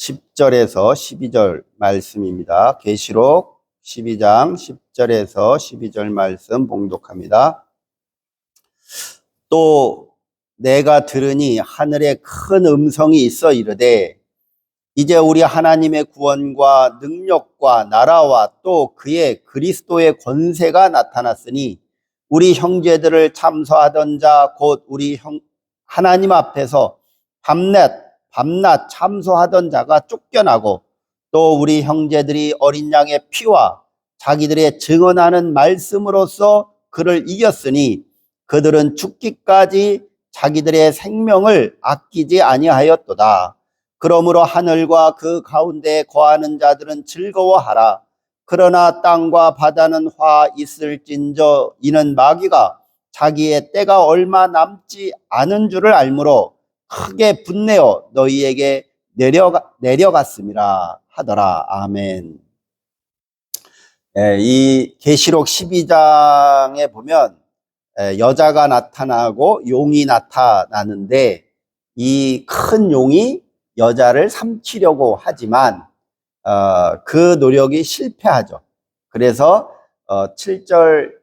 10절에서 12절 말씀입니다. 계시록 12장 10절에서 12절 말씀 봉독합니다. 또 내가 들으니 하늘에 큰 음성이 있어 이르되 이제 우리 하나님의 구원과 능력과 나라와 또 그의 그리스도의 권세가 나타났으니 우리 형제들을 참소하던 자 곧 우리 하나님 앞에서 밤낮 참소하던 자가 쫓겨나고 또 우리 형제들이 어린 양의 피와 자기들의 증언하는 말씀으로써 그를 이겼으니 그들은 죽기까지 자기들의 생명을 아끼지 아니하였도다. 그러므로 하늘과 그 가운데 거하는 자들은 즐거워하라. 그러나 땅과 바다는 화 있을진저 이는 마귀가 자기의 때가 얼마 남지 않은 줄을 알므로 크게 분내어 너희에게 내려갔음이라 하더라. 아멘. 이 계시록 12장에 보면 여자가 나타나고 용이 나타나는데 이 큰 용이 여자를 삼키려고 하지만 그 노력이 실패하죠. 그래서 7절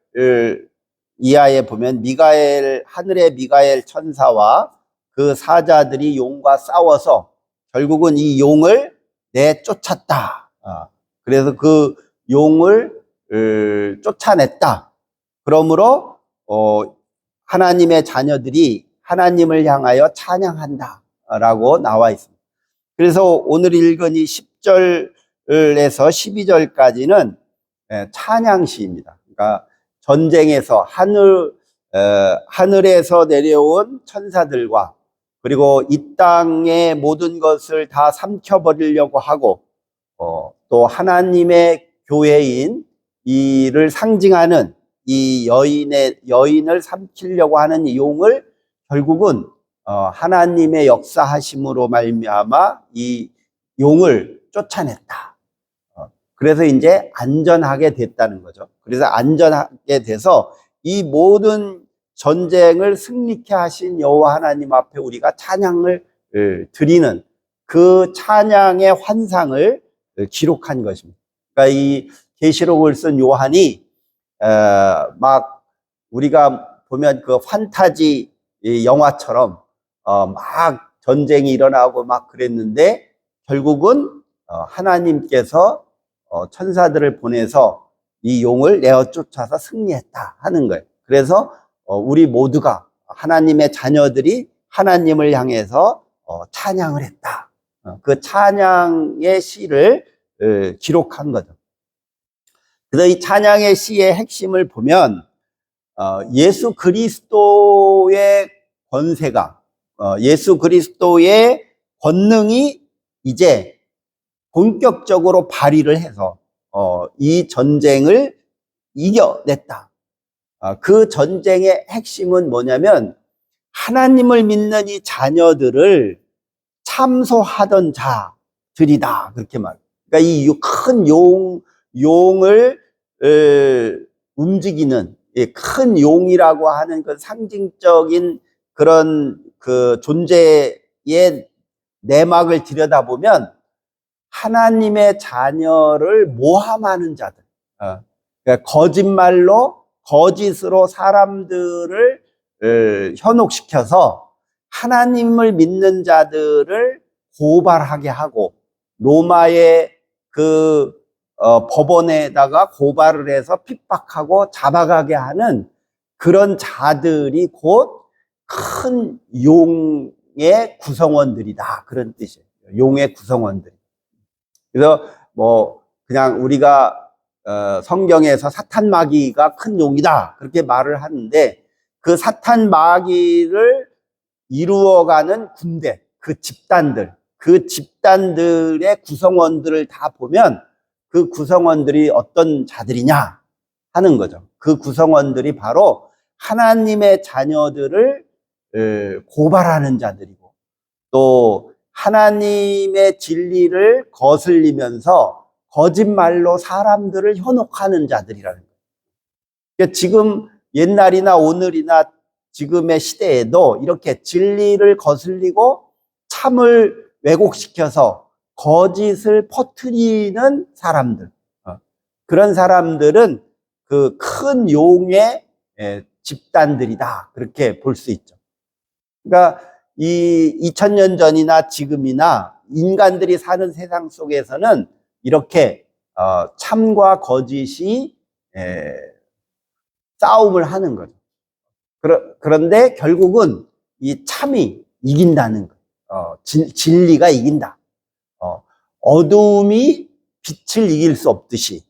이하에 보면 하늘의 미가엘 천사와 그 사자들이 용과 싸워서 결국은 이 용을 내쫓았다. 그래서 그 용을 쫓아냈다. 그러므로 하나님의 자녀들이 하나님을 향하여 찬양한다 라고 나와 있습니다. 그래서 오늘 읽은 이 10절에서 12절까지는 찬양시입니다. 그러니까 전쟁에서 하늘에서 내려온 천사들과 그리고 이 땅의 모든 것을 다 삼켜버리려고 하고 또 하나님의 교회인 이를 상징하는 이 여인을 삼키려고 하는 이 용을 결국은 하나님의 역사하심으로 말미암아 이 용을 쫓아냈다. 그래서 이제 안전하게 됐다는 거죠. 그래서 안전하게 돼서 이 모든 전쟁을 승리케 하신 여호와 하나님 앞에 우리가 찬양을 드리는 그 찬양의 환상을 기록한 것입니다. 그러니까 이 계시록을 쓴 요한이 막 우리가 보면 그 판타지 영화처럼 막 전쟁이 일어나고 막 그랬는데 결국은 하나님께서 천사들을 보내서 이 용을 내어 쫓아서 승리했다 하는 거예요. 그래서 우리 모두가 하나님의 자녀들이 하나님을 향해서 찬양을 했다. 그 찬양의 시를 기록한 거죠. 그래서 이 찬양의 시의 핵심을 보면 예수 그리스도의 권세가 예수 그리스도의 권능이 이제 본격적으로 발휘를 해서 이 전쟁을 이겨냈다. 그 전쟁의 핵심은 뭐냐면 하나님을 믿는 이 자녀들을 참소하던 자들이다. 그렇게 말해요. 그러니까 이 큰 용을 움직이는 큰 용이라고 하는 그 상징적인 그런 그 존재의 내막을 들여다보면 하나님의 자녀를 모함하는 자들, 그러니까 거짓으로 사람들을 현혹시켜서 하나님을 믿는 자들을 고발하게 하고 로마의 그 법원에다가 고발을 해서 핍박하고 잡아가게 하는 그런 자들이 곧 큰 용의 구성원들이다. 그런 뜻이에요. 용의 구성원들. 그래서 뭐 그냥 우리가 성경에서 사탄 마귀가 큰 용이다 그렇게 말을 하는데 그 사탄 마귀를 이루어가는 군대, 그 집단들의 구성원들을 다 보면 그 구성원들이 어떤 자들이냐 하는 거죠. 그 구성원들이 바로 하나님의 자녀들을 고발하는 자들이고 또 하나님의 진리를 거슬리면서 거짓말로 사람들을 현혹하는 자들이라는 거예요. 그러니까 지금 옛날이나 오늘이나 지금의 시대에도 이렇게 진리를 거슬리고 참을 왜곡시켜서 거짓을 퍼뜨리는 사람들, 그런 사람들은 그 큰 용의 집단들이다. 그렇게 볼 수 있죠. 그러니까 이 2000년 전이나 지금이나 인간들이 사는 세상 속에서는 이렇게 참과 거짓이 싸움을 하는 거죠. 그런데 결국은 이 참이 이긴다는 거예요. 진리가 이긴다. 어두움이 빛을 이길 수 없듯이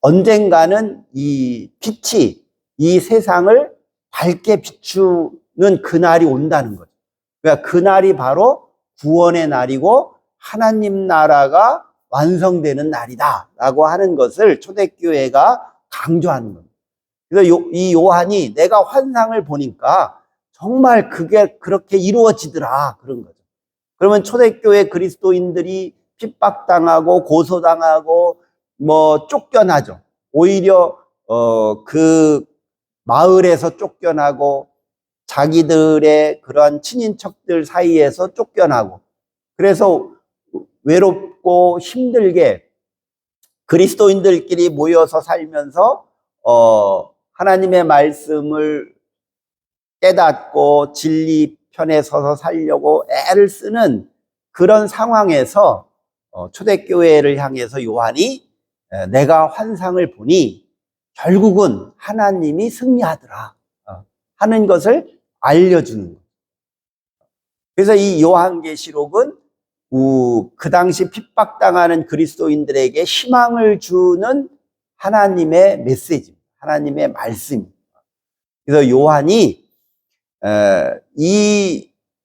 언젠가는 이 빛이 이 세상을 밝게 비추는 그날이 온다는 거죠. 그러니까 그날이 바로 구원의 날이고 하나님 나라가 완성되는 날이다 라고 하는 것을 초대교회가 강조하는 겁니다. 그래서 이 요한이 내가 환상을 보니까 정말 그게 그렇게 이루어지더라 그런 거죠. 그러면 초대교회 그리스도인들이 핍박당하고 고소당하고 뭐 쫓겨나죠. 오히려 그 마을에서 쫓겨나고 자기들의 그런 친인척들 사이에서 쫓겨나고 그래서 외롭고 힘들게 그리스도인들끼리 모여서 살면서 하나님의 말씀을 깨닫고 진리 편에 서서 살려고 애를 쓰는 그런 상황에서 초대교회를 향해서 요한이 내가 환상을 보니 결국은 하나님이 승리하더라 하는 것을 알려주는 거예요. 그래서 이 요한계시록은 그 당시 핍박당하는 그리스도인들에게 희망을 주는 하나님의 메시지입니다. 하나님의 말씀입니다. 그래서 요한이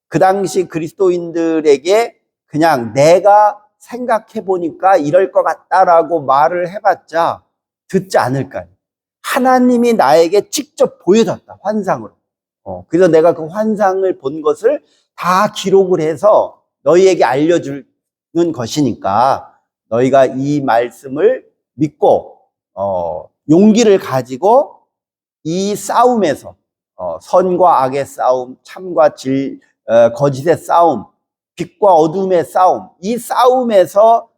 그 당시 그리스도인들에게 그냥 내가 생각해 보니까 이럴 것 같다라고 말을 해봤자 듣지 않을까요? 하나님이 나에게 직접 보여줬다, 환상으로. 그래서 내가 그 환상을 본 것을 다 기록을 해서 너희에게 알려주는 것이니까 너희가 이 말씀을 믿고 용기를 가지고 이 싸움에서 선과 악의 싸움, 참과 거짓의 싸움, 빛과 어둠의 싸움, 이 싸움에서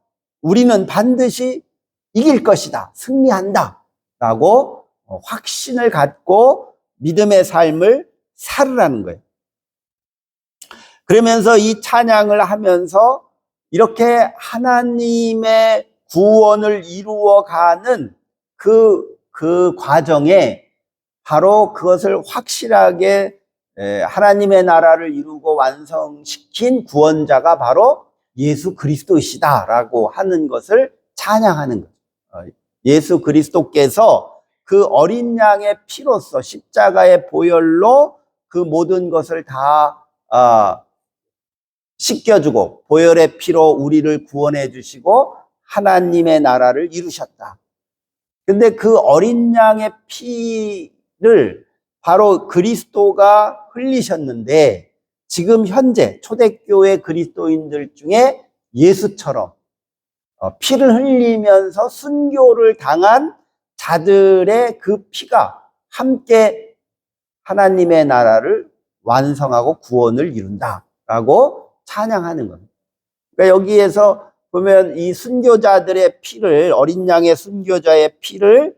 우리는 반드시 이길 것이다, 승리한다 라고 확신을 갖고 믿음의 삶을 살으라는 거예요. 그러면서 이 찬양을 하면서 이렇게 하나님의 구원을 이루어가는 그 과정에 바로 그것을 확실하게 하나님의 나라를 이루고 완성시킨 구원자가 바로 예수 그리스도이시다라고 하는 것을 찬양하는 거죠. 예수 그리스도께서 그 어린 양의 피로써 십자가의 보혈로 그 모든 것을 다 씻겨주고 보혈의 피로 우리를 구원해 주시고 하나님의 나라를 이루셨다. 근데 그 어린 양의 피를 바로 그리스도가 흘리셨는데 지금 현재 초대교회 그리스도인들 중에 예수처럼 피를 흘리면서 순교를 당한 자들의 그 피가 함께 하나님의 나라를 완성하고 구원을 이룬다라고 찬양하는 겁니다. 그러니까 여기에서 보면 이 순교자들의 피를, 어린 양의 순교자의 피를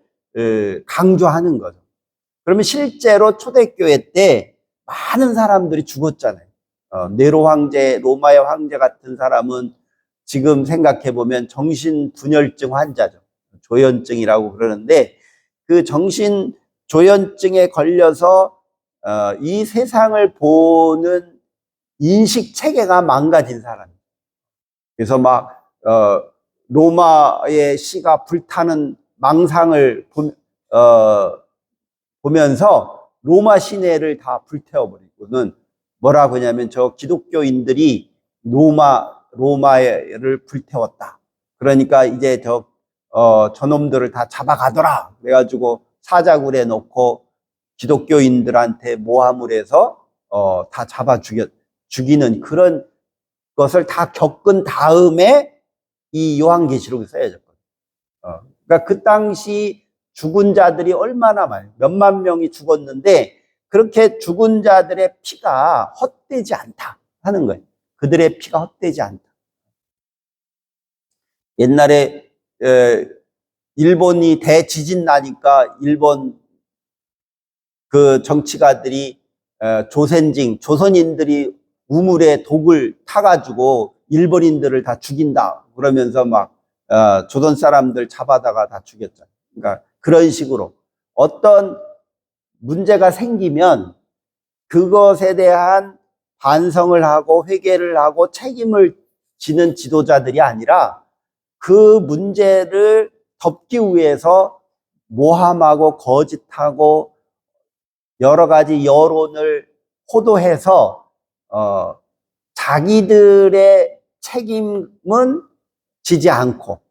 강조하는 거죠. 그러면 실제로 초대교회 때 많은 사람들이 죽었잖아요. 네로 황제, 로마의 황제 같은 사람은 지금 생각해 보면 정신분열증 환자죠. 조현증이라고 그러는데 그 정신조현증에 걸려서 이 세상을 보는 인식 체계가 망가진 사람이에요. 그래서 막 로마의 시가 불타는 망상을 보면서 로마 시내를 다 불태워버리고는 뭐라고 하냐면 저 기독교인들이 로마를 불태웠다. 그러니까 이제 저놈들을 다 잡아가더라. 그래가지고 사자굴에 놓고 기독교인들한테 모함을 해서 다 잡아 죽이는 그런 것을 다 겪은 다음에 이 요한계시록이 써야졌거든요. 그러니까 그 당시 죽은 자들이 얼마나 많아요. 몇만 명이 죽었는데 그렇게 죽은 자들의 피가 헛되지 않다 하는 거예요. 그들의 피가 헛되지 않다. 옛날에 일본이 대지진 나니까 일본 그 정치가들이 조선인들이 우물에 독을 타가지고 일본인들을 다 죽인다 그러면서 막 조선 사람들 잡아다가 다 죽였잖아요. 그러니까 그런 식으로 어떤 문제가 생기면 그것에 대한 반성을 하고 회개를 하고 책임을 지는 지도자들이 아니라 그 문제를 덮기 위해서 모함하고 거짓하고 여러 가지 여론을 호도해서 자기들의 책임은 지지 않고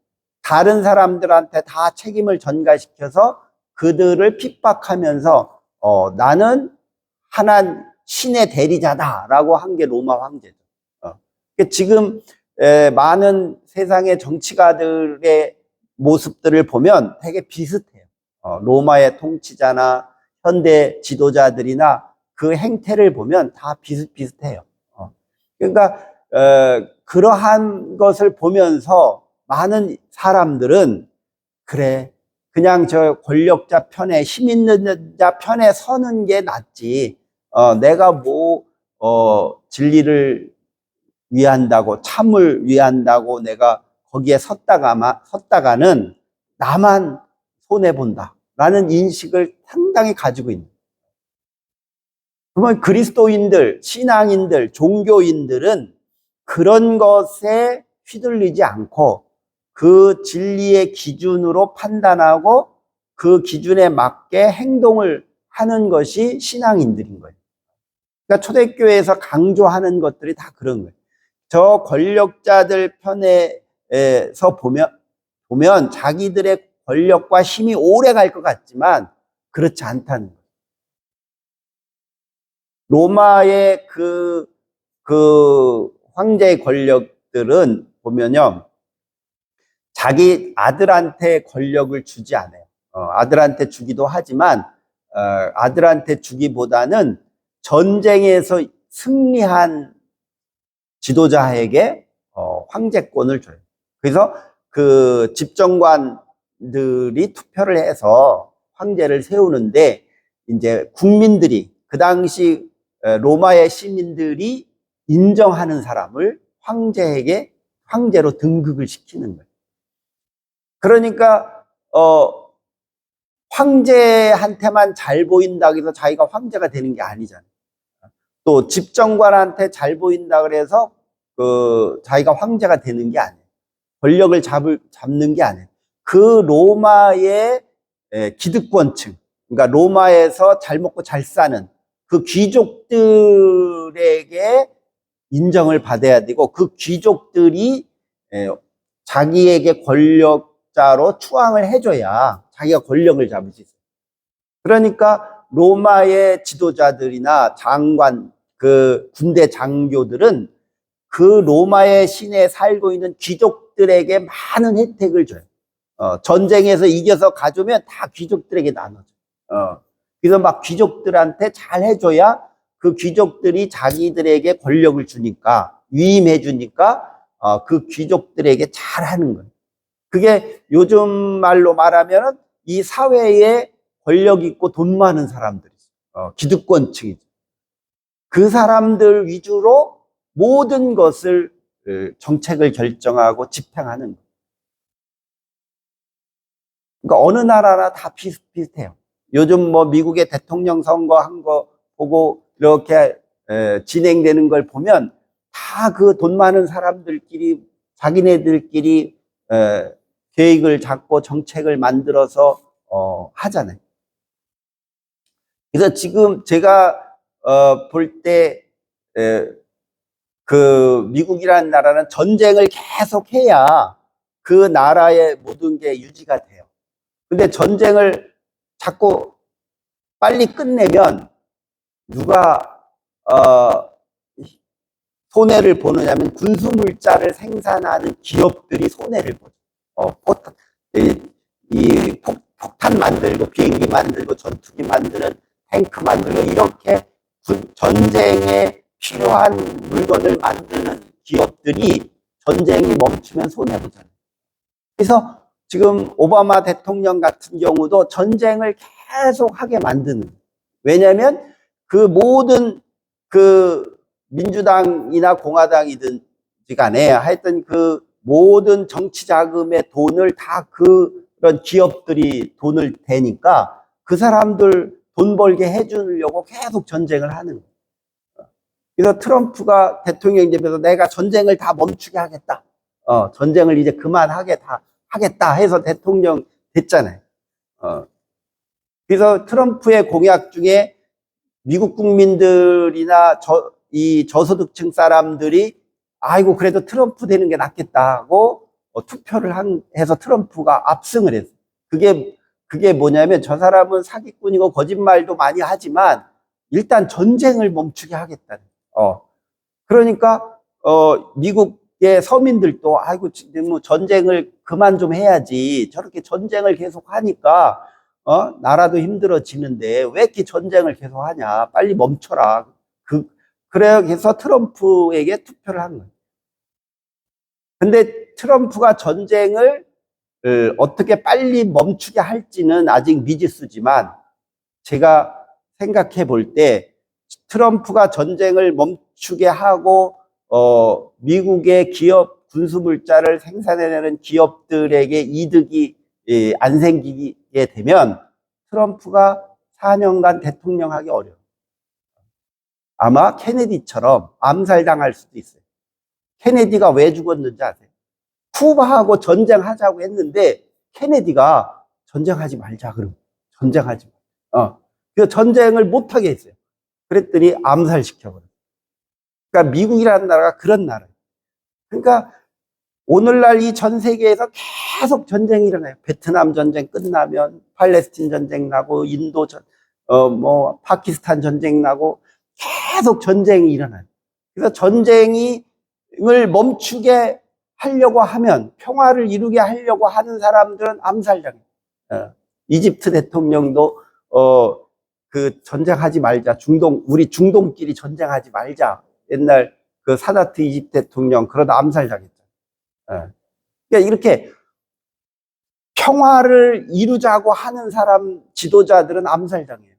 다른 사람들한테 다 책임을 전가시켜서 그들을 핍박하면서 나는 하나 신의 대리자다라고 한 게 로마 황제죠. 지금 많은 세상의 정치가들의 모습들을 보면 되게 비슷해요. 로마의 통치자나 현대 지도자들이나 그 행태를 보면 다 비슷비슷해요. 그러니까 그러한 것을 보면서 많은 사람들은 그래 그냥 저 권력자 편에 힘 있는 자 편에 서는 게 낫지. 내가 뭐 진리를 위한다고 참을 위한다고 내가 거기에 섰다가는 나만 손해 본다라는 인식을 상당히 가지고 있는. 그러면 그리스도인들, 신앙인들, 종교인들은 그런 것에 휘둘리지 않고 그 진리의 기준으로 판단하고 그 기준에 맞게 행동을 하는 것이 신앙인들인 거예요. 그러니까 초대교회에서 강조하는 것들이 다 그런 거예요. 저 권력자들 편에서 보면 자기들의 권력과 힘이 오래 갈 것 같지만 그렇지 않다는 거예요. 로마의 그 황제의 권력들은 보면요. 자기 아들한테 권력을 주지 않아요. 아들한테 주기도 하지만 아들한테 주기보다는 전쟁에서 승리한 지도자에게 황제권을 줘요. 그래서 그 집정관들이 투표를 해서 황제를 세우는데 이제 국민들이 그 당시 로마의 시민들이 인정하는 사람을 황제에게 황제로 등극을 시키는 거예요. 그러니까 황제한테만 잘 보인다고 해서 자기가 황제가 되는 게 아니잖아요. 또 집정관한테 잘 보인다 그래서 자기가 황제가 되는 게 아니에요. 권력을 잡는 게 아니에요. 그 로마의 기득권층, 그러니까 로마에서 잘 먹고 잘 사는 그 귀족들에게 인정을 받아야 되고 그 귀족들이 자기에게 권력자로 추앙을 해줘야 자기가 권력을 잡을 수 있어요. 그러니까 로마의 지도자들이나 장관, 그 군대 장교들은 그 로마의 시내에 살고 있는 귀족들에게 많은 혜택을 줘요. 전쟁에서 이겨서 가져오면 다 귀족들에게 나눠줘요. 그래서 막 귀족들한테 잘 해줘야 그 귀족들이 자기들에게 권력을 주니까, 위임해 주니까 그 귀족들에게 잘 하는 거예요. 그게 요즘 말로 말하면 이 사회에 권력 있고 돈 많은 사람들이 있어요. 기득권층이죠. 그 사람들 위주로 모든 것을 정책을 결정하고 집행하는 거예요. 그러니까 어느 나라나 다 비슷비슷해요. 요즘 뭐 미국의 대통령 선거 한 거 보고 이렇게 진행되는 걸 보면 다 그 돈 많은 사람들끼리 자기네들끼리 계획을 잡고 정책을 만들어서 하잖아요. 그래서 지금 제가 볼 때 그 미국이라는 나라는 전쟁을 계속 해야 그 나라의 모든 게 유지가 돼요. 근데 전쟁을 자꾸 빨리 끝내면 누가 손해를 보느냐면 군수물자를 생산하는 기업들이 손해를 보죠. 폭탄 만들고 비행기 만들고 전투기 만드는 탱크 만들고 이렇게 전쟁에 필요한 물건을 만드는 기업들이 전쟁이 멈추면 손해보잖아요. 그래서 지금 오바마 대통령 같은 경우도 전쟁을 계속 하게 만드는 거예요. 왜냐하면 그 모든 그 민주당이나 공화당이든지 간에 하여튼 그 모든 정치 자금의 돈을 다 그런 기업들이 돈을 대니까 그 사람들 돈 벌게 해주려고 계속 전쟁을 하는 거예요. 그래서 트럼프가 대통령이 되면서 내가 전쟁을 다 멈추게 하겠다. 전쟁을 이제 하겠다 해서 대통령 됐잖아요. 그래서 트럼프의 공약 중에 미국 국민들이나 이 저소득층 사람들이 아이고 그래도 트럼프 되는 게 낫겠다고 투표를 해서 트럼프가 압승을 했어요. 그게 뭐냐면 저 사람은 사기꾼이고 거짓말도 많이 하지만 일단 전쟁을 멈추게 하겠다는. 그러니까 미국의 서민들도 아이고 뭐 전쟁을 그만 좀 해야지 저렇게 전쟁을 계속 하니까 나라도 힘들어지는데 왜 이렇게 전쟁을 계속 하냐 빨리 멈춰라. 그래서 트럼프에게 투표를 한 거예요. 근데 트럼프가 전쟁을 어떻게 빨리 멈추게 할지는 아직 미지수지만 제가 생각해 볼 때 트럼프가 전쟁을 멈추게 하고 미국의 기업 군수물자를 생산해내는 기업들에게 이득이 안 생기게 되면 트럼프가 4년간 대통령하기 어려워요. 아마 케네디처럼 암살당할 수도 있어요. 케네디가 왜 죽었는지 아세요? 쿠바하고 전쟁하자고 했는데 케네디가 전쟁하지 말자 그러고 전쟁하지 마. 그래서 전쟁을 못하게 했어요. 그랬더니 암살시켜버려요. 그러니까 미국이라는 나라가 그런 나라예요. 그러니까 오늘날 이 전 세계에서 계속 전쟁이 일어나요. 베트남 전쟁 끝나면 팔레스틴 전쟁 나고 인도 파키스탄 전쟁 나고 계속 전쟁이 일어나요. 그래서 전쟁을 멈추게 하려고 하면 평화를 이루게 하려고 하는 사람들은 암살당해요. 이집트 대통령도 그 전쟁하지 말자. 우리 중동끼리 전쟁하지 말자. 옛날 그 사다트 이집트 대통령 그러다 암살당했죠. 그러니까 이렇게 평화를 이루자고 하는 사람 지도자들은 암살당해요.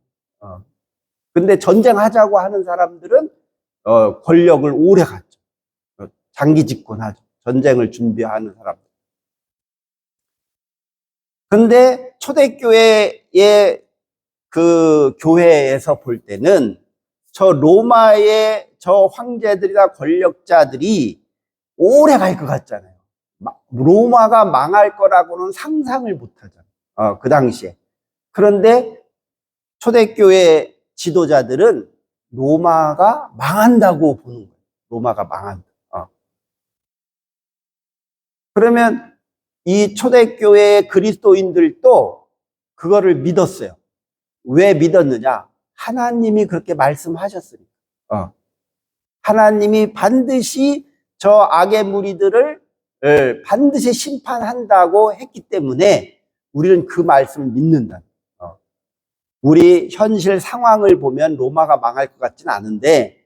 근데 전쟁하자고 하는 사람들은 권력을 오래 갖죠. 장기 집권하죠. 전쟁을 준비하는 사람들. 근데 초대교회의 그 교회에서 볼 때는 저 로마의 저 황제들이나 권력자들이 오래 갈 것 같잖아요. 로마가 망할 거라고는 상상을 못 하잖아요. 그 당시에. 그런데 초대교회 지도자들은 로마가 망한다고 보는 거예요. 로마가 망한다. 그러면 이 초대교회의 그리스도인들도 그거를 믿었어요. 왜 믿었느냐? 하나님이 그렇게 말씀하셨으니까. 하나님이 반드시 저 악의 무리들을 반드시 심판한다고 했기 때문에 우리는 그 말씀을 믿는다. 우리 현실 상황을 보면 로마가 망할 것 같지는 않은데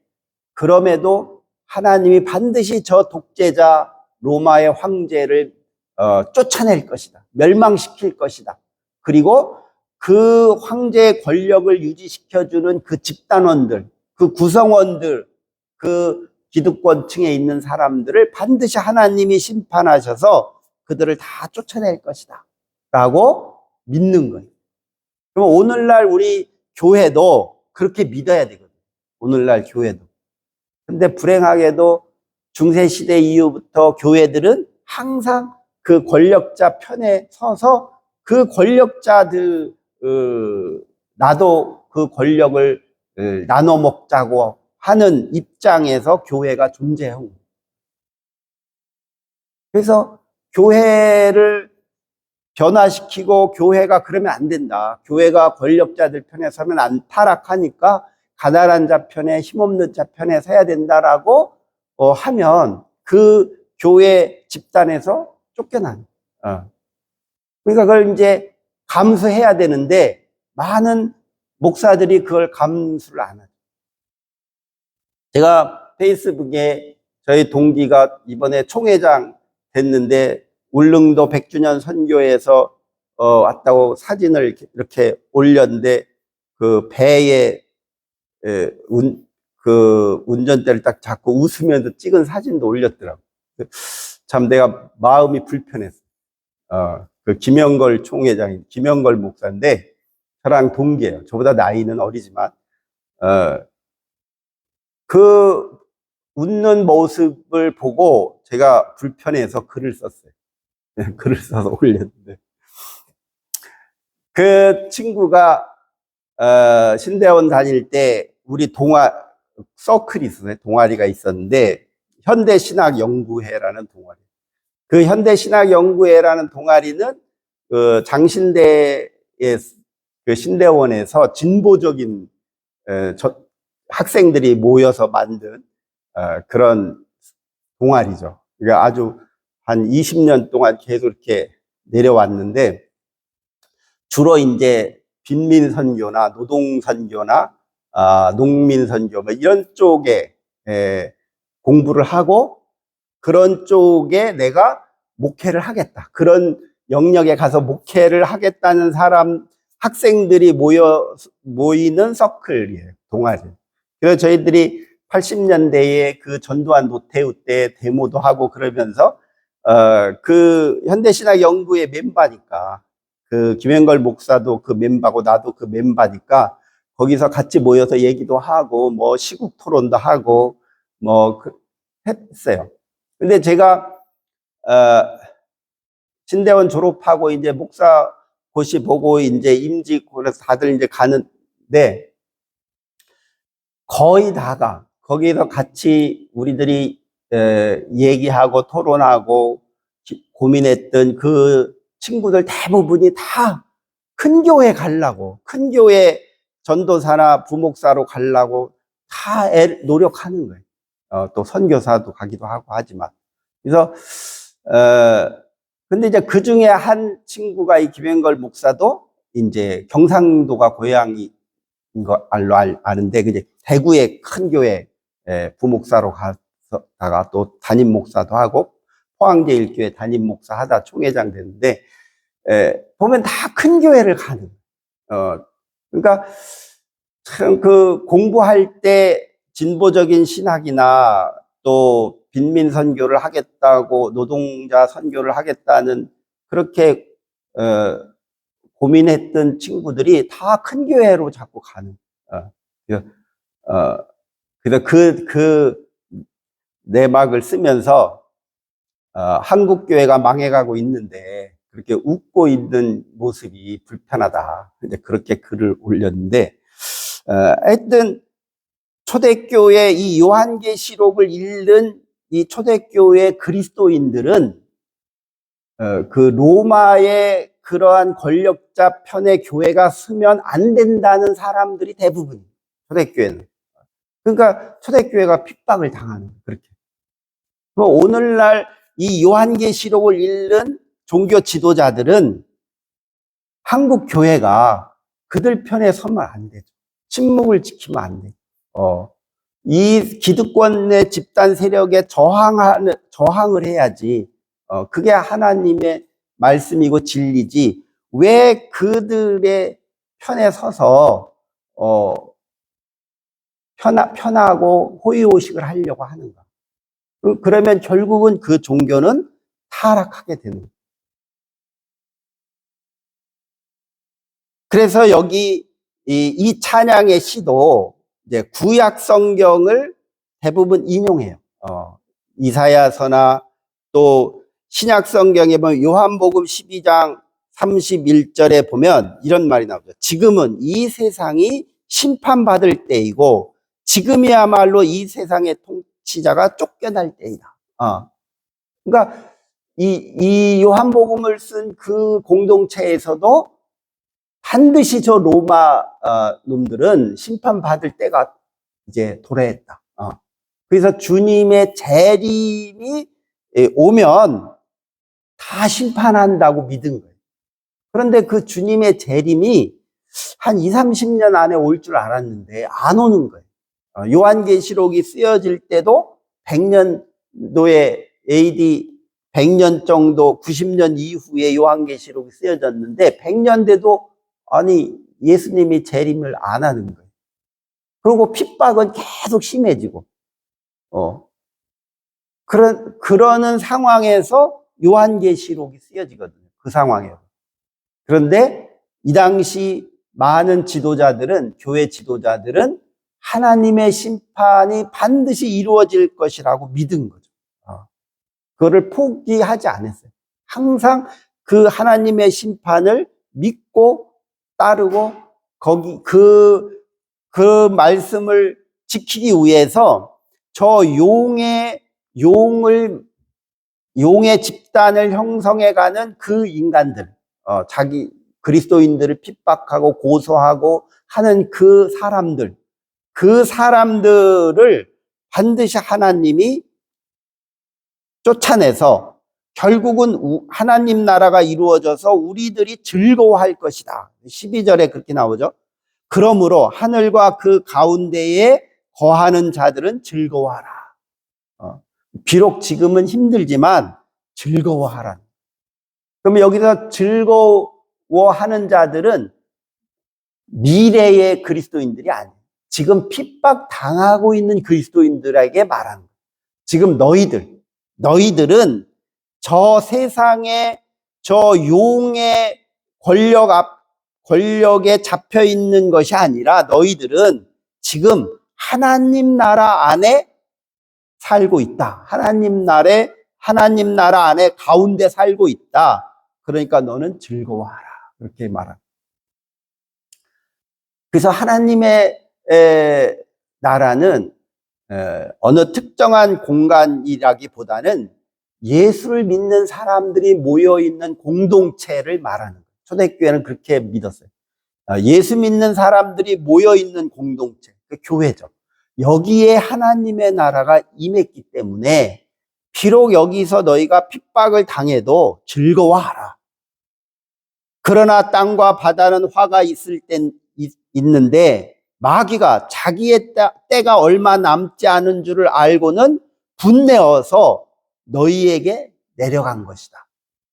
그럼에도 하나님이 반드시 저 독재자 로마의 황제를 쫓아낼 것이다. 멸망시킬 것이다. 그리고 그 황제의 권력을 유지시켜주는 그 집단원들, 그 구성원들, 그 기득권층에 있는 사람들을 반드시 하나님이 심판하셔서 그들을 다 쫓아낼 것이다. 라고 믿는 거예요. 그럼 오늘날 우리 교회도 그렇게 믿어야 되거든요. 오늘날 교회도. 근데 불행하게도 중세시대 이후부터 교회들은 항상 그 권력자 편에 서서 그 권력자들, 나도 그 권력을 나눠 먹자고 하는 입장에서 교회가 존재한 거예요. 그래서 교회를 변화시키고 교회가 그러면 안 된다. 교회가 권력자들 편에 서면 타락하니까 가난한 자 편에 힘없는 자 편에 서야 된다라고 하면 그 교회 집단에서 쫓겨나는. 그러니까 그걸 이제 감수해야 되는데 많은 목사들이 그걸 감수를 안 하죠. 제가 페이스북에 저희 동기가 이번에 총회장 됐는데 울릉도 100주년 선교에서 왔다고 사진을 이렇게 올렸는데 그 배에 그 운전대를 딱 잡고 웃으면서 찍은 사진도 올렸더라고. 참 내가 마음이 불편했어. 그 김영걸 총회장이 김영걸 목사인데 저랑 동기예요. 저보다 나이는 어리지만 그 웃는 모습을 보고 제가 불편해서 글을 썼어요. 글을 써서 올렸는데 그 친구가 신대원 다닐 때 우리 서클이 있었어요. 동아리가 있었는데 현대신학연구회라는 동아리. 그 현대신학연구회라는 동아리는 그 장신대의 그 신대원에서 진보적인 학생들이 모여서 만든 그런 동아리죠. 그러니까 아주 한 20년 동안 계속 이렇게 내려왔는데 주로 이제 빈민선교나 노동선교나 농민선교 뭐 이런 쪽에 공부를 하고 그런 쪽에 내가 목회를 하겠다. 그런 영역에 가서 목회를 하겠다는 학생들이 모이는 서클이에요. 동아리. 그래서 저희들이 80년대에 그 전두환 노태우 때 데모도 하고 그러면서 그 현대신학연구회 멤버니까 그 김영걸 목사도 그 멤버고 나도 그 멤버니까 거기서 같이 모여서 얘기도 하고 뭐 시국 토론도 하고 뭐 했어요. 근데 제가 신대원 졸업하고 이제 목사 고시 보고 이제 임직고에서 다들 이제 가는데 거의 다가 거기서 같이 우리들이 얘기하고 토론하고 고민했던 그 친구들 대부분이 다 큰 교회 가려고, 큰 교회 전도사나 부목사로 가려고 다 노력하는 거예요. 또 선교사도 가기도 하고 하지만. 그래서 근데 이제 그 중에 한 친구가 이 김영걸 목사도 이제 경상도가 고향인 걸로 아는데, 이제 대구의 큰 교회 부목사로 가다가 또 담임 목사도 하고 포항제일교회 담임 목사 하다 총회장 됐는데, 보면 다 큰 교회를 가는. 그러니까 참 그 공부할 때 진보적인 신학이나 또 빈민 선교를 하겠다고 노동자 선교를 하겠다는 그렇게 고민했던 친구들이 다 큰 교회로 자꾸 가는. 그래서 그 내막을 쓰면서 한국 교회가 망해가고 있는데 그렇게 웃고 있는 모습이 불편하다. 근데 그렇게 글을 올렸는데 하여튼 초대교회 이 요한계시록을 읽는 이 초대교회 그리스도인들은 그 로마의 그러한 권력자 편의 교회가 서면 안 된다는 사람들이 대부분 초대교회는. 그러니까 초대교회가 핍박을 당하는 그렇게. 오늘날 이 요한계시록을 읽는 종교 지도자들은 한국 교회가 그들 편에 서면 안 되죠. 침묵을 지키면 안 돼요. 이 기득권의 집단 세력에 저항을 해야지. 그게 하나님의 말씀이고 진리지. 왜 그들의 편에 서서 편하고 호의호식을 하려고 하는가? 그러면 결국은 그 종교는 타락하게 되는 거예요. 그래서 여기 이 찬양의 시도 이제 구약 성경을 대부분 인용해요. 이사야서나 또 신약 성경에 보면 요한복음 12장 31절에 보면 이런 말이 나오죠. 지금은 이 세상이 심판받을 때이고 지금이야말로 이 세상의 통치자가 쫓겨날 때이다. 그러니까 이 요한복음을 쓴 그 공동체에서도 반드시 저 로마 놈들은 심판받을 때가 이제 도래했다. 그래서 주님의 재림이 오면 다 심판한다고 믿은 거예요. 그런데 그 주님의 재림이 한 20, 30년 안에 올 줄 알았는데 안 오는 거예요. 요한계시록이 쓰여질 때도 100년도에 AD 100년 정도, 90년 이후에 요한계시록이 쓰여졌는데 100년 돼도 아니 예수님이 재림을 안 하는 거예요. 그리고 핍박은 계속 심해지고 그러는 상황에서 요한계시록이 쓰여지거든요. 그 상황에서. 그런데 이 당시 많은 지도자들은, 교회 지도자들은 하나님의 심판이 반드시 이루어질 것이라고 믿은 거죠. 그거를 포기하지 않았어요. 항상 그 하나님의 심판을 믿고 따르고 그 말씀을 지키기 위해서 저 용의 집단을 형성해가는 그 인간들, 자기 그리스도인들을 핍박하고 고소하고 하는 그 사람들을 반드시 하나님이 쫓아내서 결국은 하나님 나라가 이루어져서 우리들이 즐거워할 것이다. 12절에 그렇게 나오죠. 그러므로 하늘과 그 가운데에 거하는 자들은 즐거워하라. 비록 지금은 힘들지만 즐거워하라. 그럼 여기서 즐거워하는 자들은 미래의 그리스도인들이 아니에요. 지금 핍박 당하고 있는 그리스도인들에게 말하는 거예요. 지금 너희들은 저 세상에 저 용의 권력에 잡혀 있는 것이 아니라 너희들은 지금 하나님 나라 안에 살고 있다. 하나님 나라 안에 가운데 살고 있다. 그러니까 너는 즐거워하라. 그렇게 말합니다. 그래서 하나님의 나라는 어느 특정한 공간이라기보다는 예수를 믿는 사람들이 모여있는 공동체를 말하는 거예요. 초대교회는 그렇게 믿었어요. 예수 믿는 사람들이 모여있는 공동체, 그 교회죠. 여기에 하나님의 나라가 임했기 때문에 비록 여기서 너희가 핍박을 당해도 즐거워하라. 그러나 땅과 바다는 화가 있는데 마귀가 자기의 때가 얼마 남지 않은 줄을 알고는 분내어서 너희에게 내려간 것이다.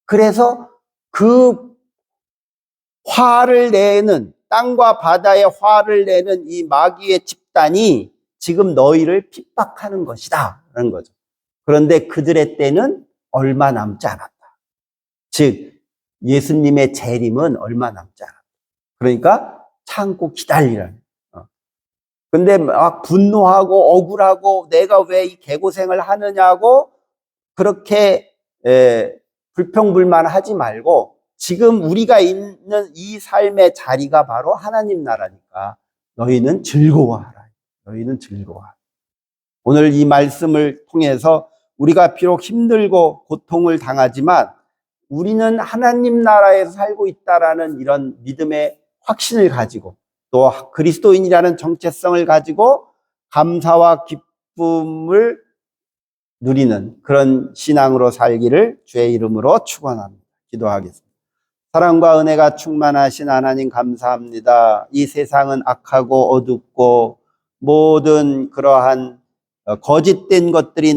그래서 그 화를 내는, 땅과 바다에 화를 내는 이 마귀의 집단이 지금 너희를 핍박하는 것이다 라는 거죠. 그런데 그들의 때는 얼마 남지 않았다. 즉 예수님의 재림은 얼마 남지 않았다. 그러니까 참고 기다리라는. 근데 막 분노하고 억울하고 내가 왜 이 개고생을 하느냐고 그렇게 불평불만하지 말고 지금 우리가 있는 이 삶의 자리가 바로 하나님 나라니까 너희는 즐거워하라. 너희는 즐거워하라. 오늘 이 말씀을 통해서 우리가 비록 힘들고 고통을 당하지만 우리는 하나님 나라에서 살고 있다라는 이런 믿음의 확신을 가지고 또 그리스도인이라는 정체성을 가지고 감사와 기쁨을 누리는 그런 신앙으로 살기를 주의 이름으로 축원합니다. 기도하겠습니다. 사랑과 은혜가 충만하신 하나님 감사합니다. 이 세상은 악하고 어둡고 모든 그러한 거짓된 것들이